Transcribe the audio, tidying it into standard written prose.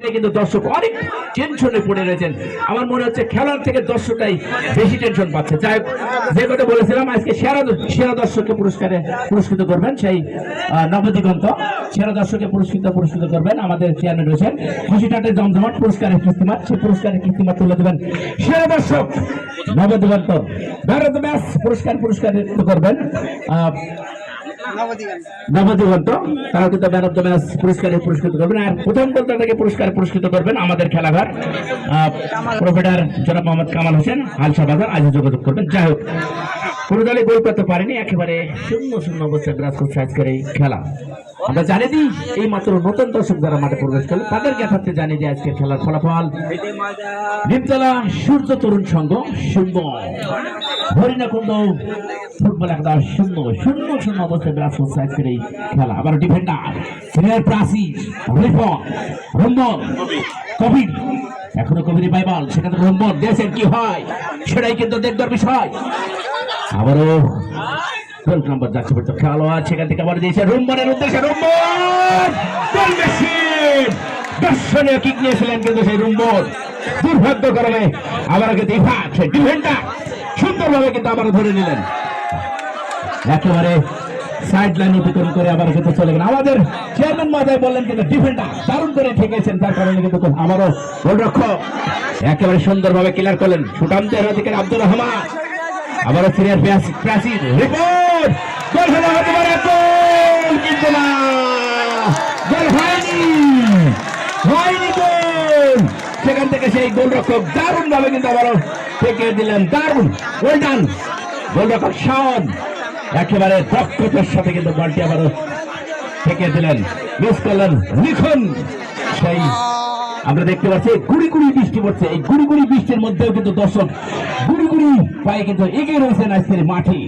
কিন্তু দর্শক অনেক টেনশনে পড়ে রয়েছেন। আমার মনে হচ্ছে খেলার থেকে দর্শকটাই বেশি টেনশন পাচ্ছে। যাই হোক, যে কথা বলেছিলাম আজকে সেরা দর্শককে পুরস্কৃত করবেন সেই নবদিগন্ত সেরা দর্শককে পুরস্কৃত করবেন আমাদের চেয়ারম্যান রয়েছেন খুশিটাটের জমজমাট পুরস্কারের কিস্তিমাত। সেই পুরস্কারের কিস্তিমাত তুলে দেবেন সেরা দর্শক Nabadiganta man of the match পুরস্কারিত করবেন নবদিগন্ত। তারা কিন্তু ম্যান অফ দ্য ম্যাচ পুরস্কৃত করবেন। আর প্রথম গোলদাতাকে পুরস্কৃত করবেন আমাদের খেলাঘর প্রোফেসর জনাব মোহাম্মদ কামাল হোসেন হালসা বাজার। আজ যোগাযোগ করবেন। যাই হোক, কোনো দলে গোল করতে পারেনি, একেবারে শূন্য অবস্থায় বিরাজ করছে আজকের এই খেলা। আমরা জানিয়ে দিই এই মাত্র নতুন দর্শক যারা মাঠে প্রবেশ করলেন তাদেরকে থাকতে জানিয়ে দিই আজকের খেলার ফলাফল। নিমতলা সূর্য তরুণ সংঘ 0, হরিণাকুণ্ড ফুটবল একটা 0 অবস্থায় বিরাজ করছে আজকের এই খেলা। আবার ডিফেন্ডার সিনিয়র প্রাসি রম্বন কবির, এখনো কবির বাইবাল, সেখানে রম্বন দেশের কি হয় সেটাই কিন্তু দেখবার বিষয়। আবারও গোল নম্বর যাচ্ছে খেলোয়াড়, সেখান থেকে আবার দিয়েছে রুম্বনের উদ্দেশ্যে দর্শনীয় কিক নিয়েছিলেন, কিন্তু সেই রুম্বন দুর্ভাগ্য কারণে আবার কিন্তু ডিফেন্ডার সুন্দরভাবে কিন্তু আবার ধরে নিলেন, একেবারে সাইড লাইন অতিক্রম করে আবার কিন্তু চলে গেলেন। আমাদের চেয়ারম্যান মহোদয় বললেন কিন্তু ডিফেন্ডার দারুণ করে ঠেকেছেন, তার কারণে কিন্তু আমারও গোলরক্ষক একেবারে সুন্দরভাবে ক্লিয়ার করলেন। সুটামদের দিকে আব্দুর রহমান, আবারও সিনিয়র প্রাচীর রিপোর্ট, গোল হলে হতে পারে, গোল কিন্তু না, গোল হয়নি গোল। সেখান থেকে সেই গোলরক্ষক দারুণ ভাবে কিন্তু আবারও ঠেকে দিলেন, দারুণ ওয়েল ডান গোলরক্ষক শাওন, একেবারে দক্ষতার সাথে কিন্তু বলটি আবারও ঠেকে দিলেন, মিস করলেন লিখন। সেই আমরা দেখতে পাচ্ছি গুড়ি বৃষ্টি পড়ছে, এই গুড়ি বৃষ্টির মধ্যেও কিন্তু দর্শক গুড়ি পায়ে কিন্তু এগিয়ে রয়েছেন আজকের মাঠে।